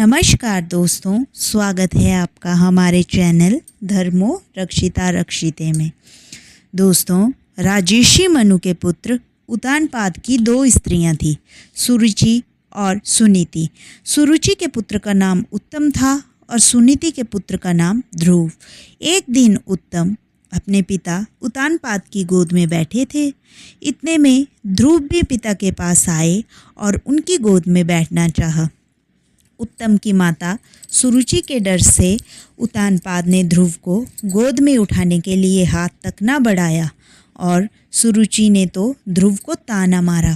नमस्कार दोस्तों, स्वागत है आपका हमारे चैनल धर्मो रक्षिता रक्षिते में। दोस्तों, राजेशी मनु के पुत्र उतानपाद की दो स्त्रियां थीं, सुरुचि और सुनीति। सुरुचि के पुत्र का नाम उत्तम था और सुनीति के पुत्र का नाम ध्रुव। एक दिन उत्तम अपने पिता उतानपाद की गोद में बैठे थे। इतने में ध्रुव भी पिता के पास आए और उनकी गोद में बैठना चाहा। उत्तम की माता सुरुचि के डर से उतानपाद ने ध्रुव को गोद में उठाने के लिए हाथ तक न बढ़ाया और सुरुचि ने तो ध्रुव को ताना मारा।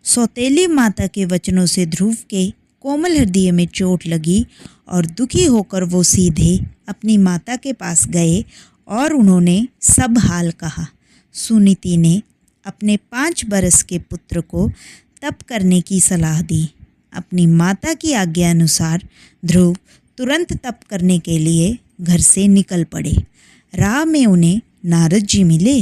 सौतेली माता के वचनों से ध्रुव के कोमल हृदय में चोट लगी और दुखी होकर वो सीधे अपनी माता के पास गए और उन्होंने सब हाल कहा। सुनीति ने अपने 5 बरस के पुत्र को तप करने की सलाह दी। अपनी माता की आज्ञा अनुसार ध्रुव तुरंत तप करने के लिए घर से निकल पड़े। राह में उन्हें नारद जी मिले।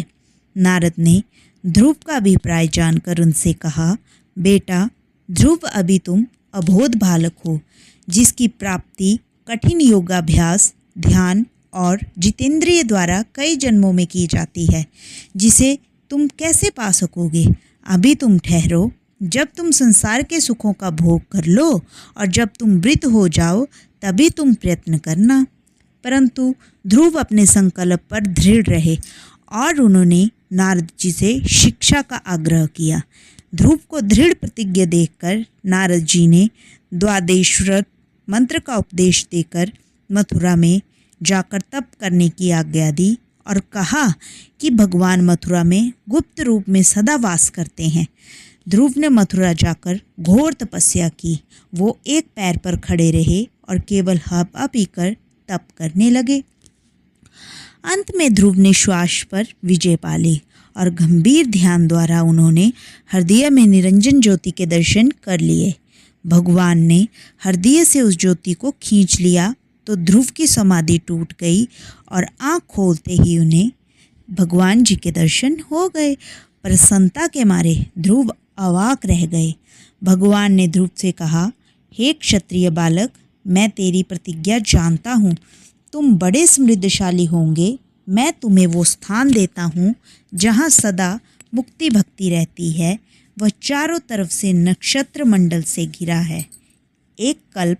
नारद ने ध्रुव का अभिप्राय जानकर उनसे कहा, बेटा ध्रुव, अभी तुम अबोध बालक हो, जिसकी प्राप्ति कठिन योगाभ्यास, ध्यान और जितेंद्रिय द्वारा कई जन्मों में की जाती है, जिसे तुम कैसे पा सकोगे। अभी तुम ठहरो, जब तुम संसार के सुखों का भोग कर लो और जब तुम वृद्ध हो जाओ तभी तुम प्रयत्न करना। परंतु ध्रुव अपने संकल्प पर दृढ़ रहे और उन्होंने नारद जी से शिक्षा का आग्रह किया। ध्रुव को दृढ़ प्रतिज्ञा देखकर नारद जी ने द्वादशव्रत मंत्र का उपदेश देकर मथुरा में जाकर तप करने की आज्ञा दी और कहा कि भगवान मथुरा में गुप्त रूप में सदा वास करते हैं। ध्रुव ने मथुरा जाकर घोर तपस्या की। वो एक पैर पर खड़े रहे और केवल हवा पीकर तप करने लगे। अंत में ध्रुव ने श्वास पर विजय पा ली और गंभीर ध्यान द्वारा उन्होंने हृदय में निरंजन ज्योति के दर्शन कर लिए। भगवान ने हृदय से उस ज्योति को खींच लिया तो ध्रुव की समाधि टूट गई और आँख खोलते ही उन्हें भगवान जी के दर्शन हो गए। प्रसन्नता के मारे ध्रुव अवाक रह गए। भगवान ने ध्रुव से कहा, हे क्षत्रिय बालक, मैं तेरी प्रतिज्ञा जानता हूँ। तुम बड़े समृद्धशाली होंगे। मैं तुम्हें वो स्थान देता हूँ जहाँ सदा मुक्ति भक्ति रहती है। वह चारों तरफ से नक्षत्र मंडल से घिरा है। एक कल्प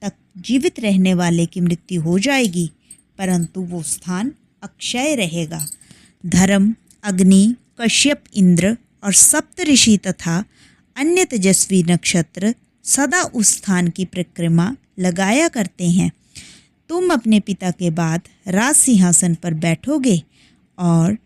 तक जीवित रहने वाले की मृत्यु हो जाएगी, परंतु वो स्थान अक्षय रहेगा। धर्म, अग्नि, कश्यप, इंद्र और सप्त ऋषि तथा अन्य तेजस्वी नक्षत्र सदा उस स्थान की परिक्रमा लगाया करते हैं। तुम अपने पिता के बाद राज सिंहासन पर बैठोगे और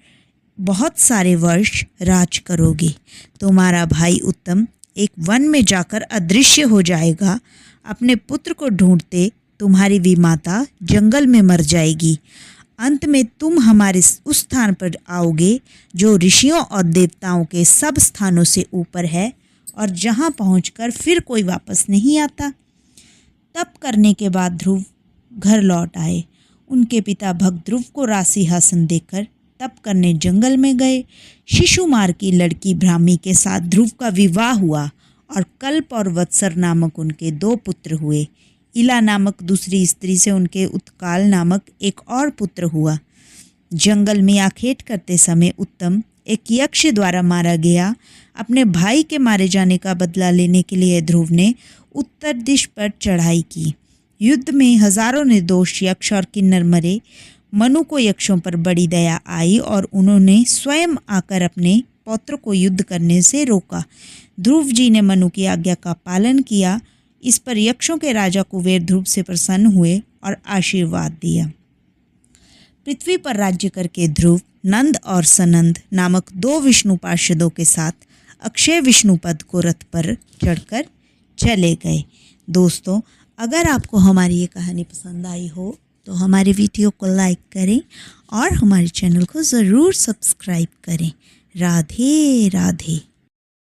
बहुत सारे वर्ष राज करोगे। तुम्हारा भाई उत्तम एक वन में जाकर अदृश्य हो जाएगा। अपने पुत्र को ढूंढते तुम्हारी विमाता जंगल में मर जाएगी। अंत में तुम हमारे उस स्थान पर आओगे जो ऋषियों और देवताओं के सब स्थानों से ऊपर है और जहाँ पहुँचकर फिर कोई वापस नहीं आता। तप करने के बाद ध्रुव घर लौट आए। उनके पिता भक्त ध्रुव को राज सिंहासन देकर तप करने जंगल में गए। शिशुमार की लड़की ब्राह्मी के साथ ध्रुव का विवाह हुआ और कल्प और वत्सर नामक उनके 2 पुत्र हुए। इला नामक दूसरी स्त्री से उनके उत्काल नामक एक और पुत्र हुआ। जंगल में आखेट करते समय उत्तम एक यक्ष द्वारा मारा गया। अपने भाई के मारे जाने का बदला लेने के लिए ध्रुव ने उत्तर दिश पर चढ़ाई की। युद्ध में हजारों निर्दोष यक्ष और किन्नर मरे। मनु को यक्षों पर बड़ी दया आई और उन्होंने स्वयं आकर अपने पौत्र को युद्ध करने से रोका। ध्रुव जी ने मनु की आज्ञा का पालन किया। इस पर यक्षों के राजा कुबेर ध्रुव से प्रसन्न हुए और आशीर्वाद दिया। पृथ्वी पर राज्य करके ध्रुव नंद और सनंद नामक 2 विष्णु पार्षदों के साथ अक्षय विष्णु पद को रथ पर चढ़कर चले गए। दोस्तों, अगर आपको हमारी ये कहानी पसंद आई हो तो हमारे वीडियो को लाइक करें और हमारे चैनल को ज़रूर सब्सक्राइब करें। राधे राधे।